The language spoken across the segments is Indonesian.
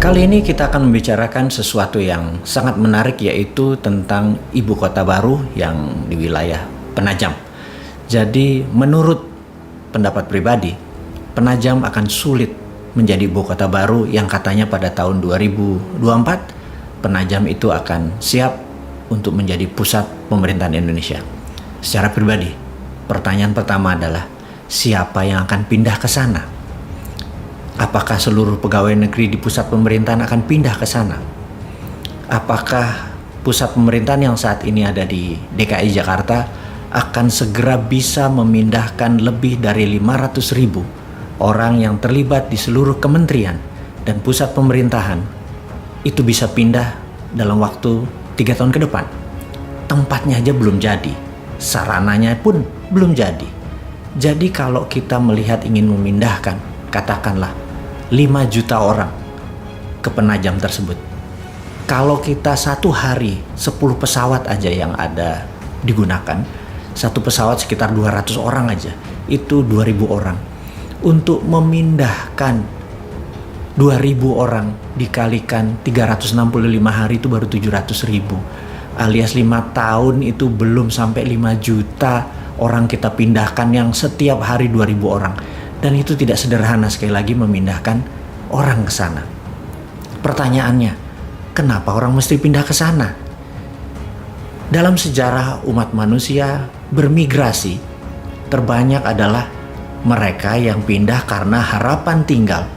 Kali ini kita akan membicarakan sesuatu yang sangat menarik, yaitu tentang ibu kota baru yang di wilayah Penajam. Jadi menurut pendapat pribadi, Penajam akan sulit menjadi ibu kota baru yang katanya pada tahun 2024 Penajam itu akan siap untuk menjadi pusat pemerintahan Indonesia. Secara pribadi, pertanyaan pertama adalah siapa yang akan pindah ke sana? Apakah seluruh pegawai negeri di pusat pemerintahan akan pindah ke sana? Apakah pusat pemerintahan yang saat ini ada di DKI Jakarta akan segera bisa memindahkan lebih dari 500.000 orang yang terlibat di seluruh kementerian dan pusat pemerintahan itu bisa pindah dalam waktu 3 tahun ke depan? Tempatnya aja belum jadi, sarananya pun belum jadi. Jadi kalau kita melihat ingin memindahkan, katakanlah 5 juta orang ke Penajam tersebut, kalau kita satu hari 10 pesawat aja yang ada digunakan, satu pesawat sekitar 200 orang aja, itu 2.000 orang. Untuk memindahkan 2.000 orang dikalikan 365 hari itu baru 700.000, alias 5 tahun itu belum sampai 5 juta orang kita pindahkan, yang setiap hari 2.000 orang. Dan itu tidak sederhana sekali lagi memindahkan orang ke sana. Pertanyaannya, kenapa orang mesti pindah ke sana? Dalam sejarah umat manusia bermigrasi, terbanyak adalah mereka yang pindah karena harapan tinggal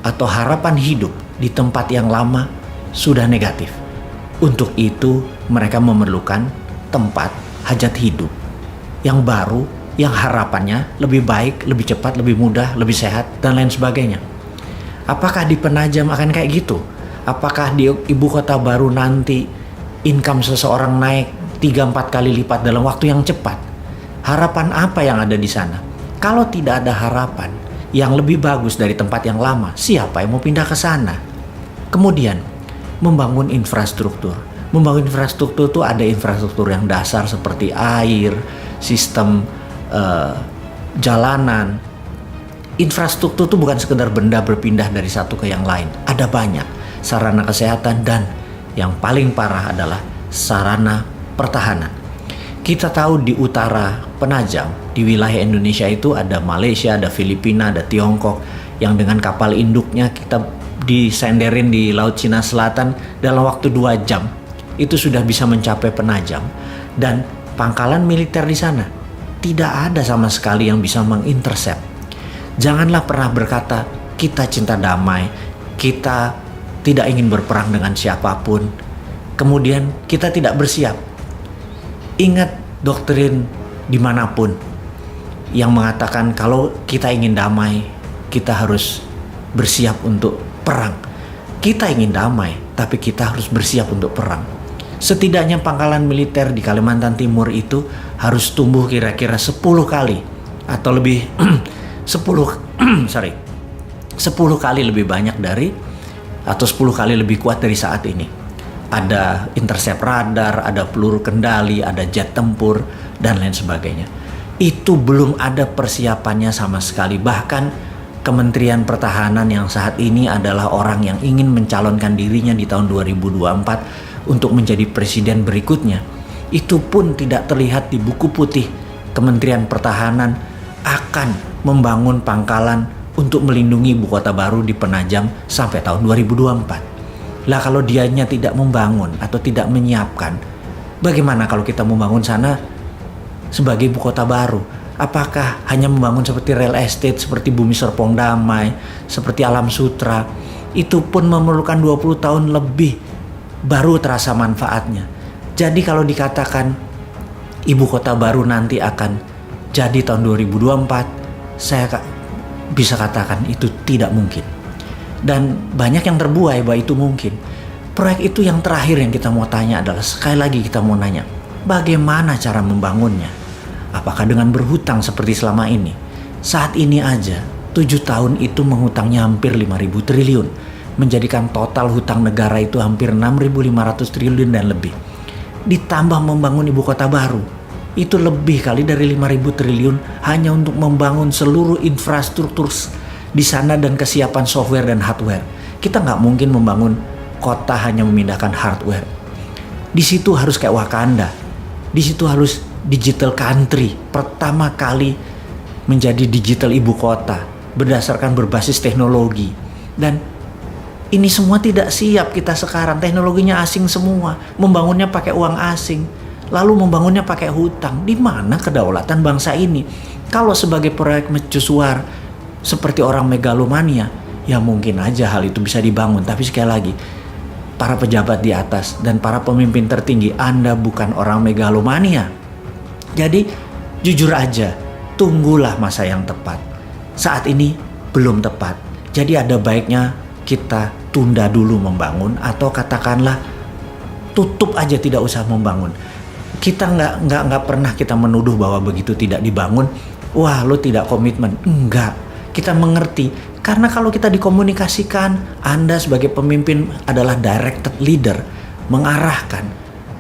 atau harapan hidup di tempat yang lama sudah negatif. Untuk itu mereka memerlukan tempat hajat hidup yang baru, yang harapannya lebih baik, lebih cepat, lebih mudah, lebih sehat, dan lain sebagainya. Apakah di Penajam akan kayak gitu? Apakah di ibu kota baru nanti income seseorang naik 3-4 kali lipat dalam waktu yang cepat? Harapan apa yang ada di sana? Kalau tidak ada harapan yang lebih bagus dari tempat yang lama, siapa yang mau pindah ke sana? Kemudian, membangun infrastruktur. Membangun infrastruktur itu ada infrastruktur yang dasar seperti air, sistem jalanan. Infrastruktur itu bukan sekedar benda berpindah dari satu ke yang lain. Ada banyak sarana kesehatan, dan yang paling parah adalah sarana pertahanan. Kita tahu di utara Penajam, di wilayah Indonesia itu ada Malaysia, ada Filipina, ada Tiongkok, yang dengan kapal induknya kita disenderin di Laut Cina Selatan dalam waktu 2 jam itu sudah bisa mencapai Penajam. Dan pangkalan militer di sana tidak ada sama sekali yang bisa mengintercept. Janganlah pernah berkata kita cinta damai, kita tidak ingin berperang dengan siapapun, kemudian kita tidak bersiap. Ingat doktrin dimanapun yang mengatakan kalau kita ingin damai, kita harus bersiap untuk perang. Kita ingin damai, tapi kita harus bersiap untuk perang. Setidaknya pangkalan militer di Kalimantan Timur itu harus tumbuh kira-kira 10 kali atau lebih 10 kali lebih banyak dari, atau 10 kali lebih kuat dari saat ini. Ada intercept radar, ada peluru kendali, ada jet tempur, dan lain sebagainya. Itu belum ada persiapannya sama sekali. Bahkan Kementerian Pertahanan yang saat ini adalah orang yang ingin mencalonkan dirinya di tahun 2024 untuk menjadi presiden berikutnya, itu pun tidak terlihat di buku putih Kementerian Pertahanan akan membangun pangkalan untuk melindungi ibu kota baru di Penajam sampai tahun 2024. Lah kalau dianya tidak membangun atau tidak menyiapkan, bagaimana kalau kita membangun sana sebagai ibu kota baru? Apakah hanya membangun seperti real estate, seperti Bumi Serpong Damai, seperti Alam Sutra? Itu pun memerlukan 20 tahun lebih baru terasa manfaatnya. Jadi kalau dikatakan ibu kota baru nanti akan jadi tahun 2024, saya bisa katakan itu tidak mungkin. Dan banyak yang terbuai bahwa itu mungkin. Proyek itu yang terakhir yang kita mau tanya adalah, sekali lagi kita mau nanya, bagaimana cara membangunnya? Apakah dengan berhutang seperti selama ini? Saat ini aja 7 tahun itu menghutangnya hampir 5.000 triliun, menjadikan total hutang negara itu hampir 6.500 triliun dan lebih. Ditambah membangun ibu kota baru, itu lebih kali dari 5.000 triliun hanya untuk membangun seluruh infrastruktur di sana dan kesiapan software dan hardware. Kita nggak mungkin membangun kota hanya memindahkan hardware. Di situ harus kayak Wakanda. Di situ harus digital country. Pertama kali menjadi digital ibu kota berdasarkan berbasis teknologi. Dan ini semua tidak siap kita sekarang. Teknologinya asing semua. Membangunnya pakai uang asing. Lalu membangunnya pakai hutang. Di mana kedaulatan bangsa ini? Kalau sebagai proyek mercusuar seperti orang megalomania, ya mungkin aja hal itu bisa dibangun. Tapi sekali lagi, para pejabat di atas dan para pemimpin tertinggi, Anda bukan orang megalomania. Jadi jujur aja, tunggulah masa yang tepat. Saat ini belum tepat. Jadi ada baiknya kita tunda dulu membangun, atau katakanlah tutup aja, tidak usah membangun. Kita nggak pernah kita menuduh bahwa begitu tidak dibangun, wah lo tidak komitmen. Enggak, kita mengerti. Karena kalau kita dikomunikasikan, Anda sebagai pemimpin adalah directed leader, mengarahkan,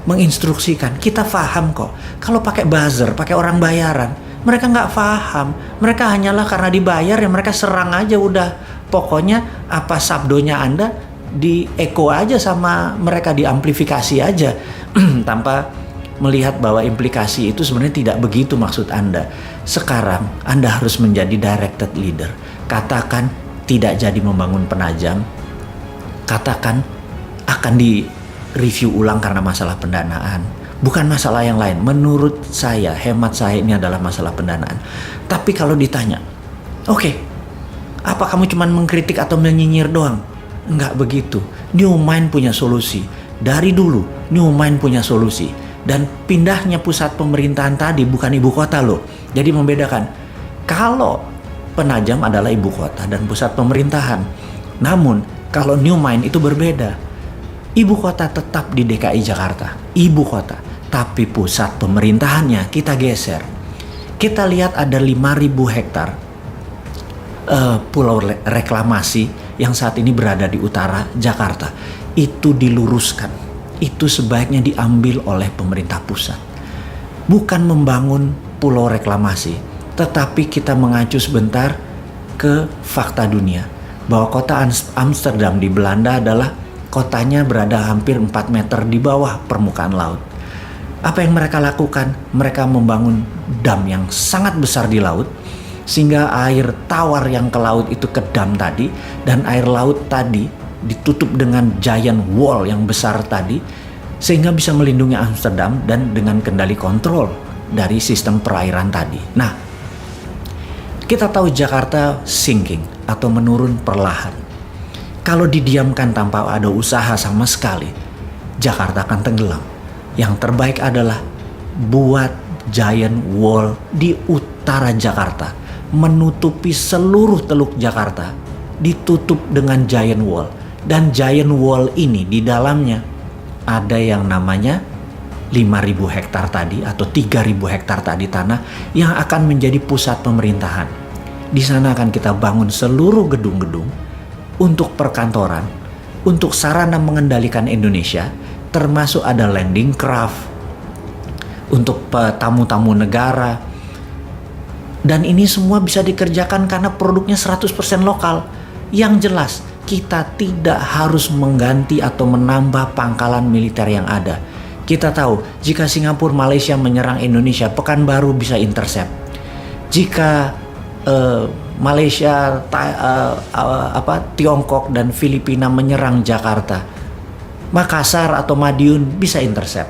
menginstruksikan. Kita paham kok. Kalau pakai buzzer, pakai orang bayaran, mereka nggak paham. Mereka hanyalah karena dibayar ya mereka serang aja udah. Pokoknya apa sabdonya Anda di echo aja sama mereka, diamplifikasi aja tanpa melihat bahwa implikasi itu sebenarnya tidak begitu maksud Anda. Sekarang Anda harus menjadi directed leader. Katakan tidak jadi membangun penajam. Katakan akan di-review ulang karena masalah pendanaan. Bukan masalah yang lain. Menurut saya, hemat saya, ini adalah masalah pendanaan. Tapi kalau ditanya, oke, apa kamu cuma mengkritik atau menyinyir doang? Enggak begitu. New Mind punya solusi. Dari dulu, New Mind punya solusi. Dan pindahnya pusat pemerintahan tadi bukan ibu kota loh. Jadi membedakan. Kalau Penajam adalah ibu kota dan pusat pemerintahan. Namun kalau New Mind itu berbeda. Ibu kota tetap di DKI Jakarta. Ibu kota. Tapi pusat pemerintahannya kita geser. Kita lihat ada 5.000 hektar pulau reklamasi yang saat ini berada di utara Jakarta. Itu diluruskan. Itu sebaiknya diambil oleh pemerintah pusat. Bukan membangun pulau reklamasi, tetapi kita mengacu sebentar ke fakta dunia. Bahwa kota Amsterdam di Belanda adalah kotanya berada hampir 4 meter di bawah permukaan laut. Apa yang mereka lakukan? Mereka membangun dam yang sangat besar di laut, sehingga air tawar yang ke laut itu ke dam tadi, dan air laut tadi ditutup dengan giant wall yang besar tadi, sehingga bisa melindungi Amsterdam dan dengan kendali kontrol dari sistem perairan tadi. Nah, kita tahu Jakarta sinking atau menurun perlahan. Kalau didiamkan tanpa ada usaha sama sekali, Jakarta akan tenggelam. Yang terbaik adalah buat giant wall di utara Jakarta, menutupi seluruh teluk Jakarta, ditutup dengan giant wall. Dan giant wall ini di dalamnya ada yang namanya 5.000 hektar tadi atau 3.000 hektar tadi tanah yang akan menjadi pusat pemerintahan. Di sana akan kita bangun seluruh gedung-gedung untuk perkantoran, untuk sarana mengendalikan Indonesia, termasuk ada landing craft untuk tamu-tamu negara. Dan ini semua bisa dikerjakan karena produknya 100% lokal. Yang jelas, kita tidak harus mengganti atau menambah pangkalan militer yang ada. Kita tahu jika Singapura, Malaysia menyerang Indonesia, Pekanbaru bisa intercept. Jika Malaysia, Tiongkok dan Filipina menyerang Jakarta, Makassar atau Madiun bisa intercept.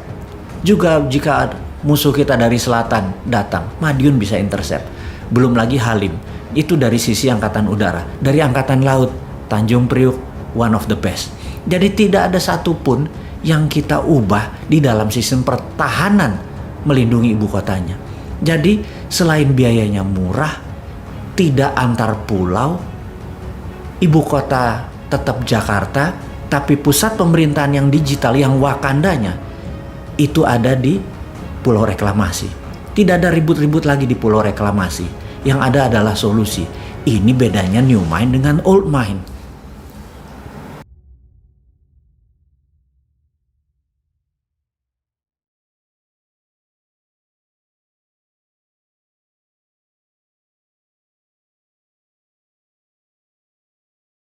Juga jika musuh kita dari selatan datang, Madiun bisa intercept. Belum lagi Halim, itu dari sisi angkatan udara. Dari angkatan laut, Tanjung Priuk, one of the best. Jadi tidak ada satupun yang kita ubah di dalam sistem pertahanan melindungi ibu kotanya. Jadi selain biayanya murah, tidak antar pulau, ibu kota tetap Jakarta, tapi pusat pemerintahan yang digital, yang Wakandanya, itu ada di pulau reklamasi. Tidak ada ribut-ribut lagi di pulau reklamasi. Yang ada adalah solusi. Ini bedanya New Mind dengan Old Mind.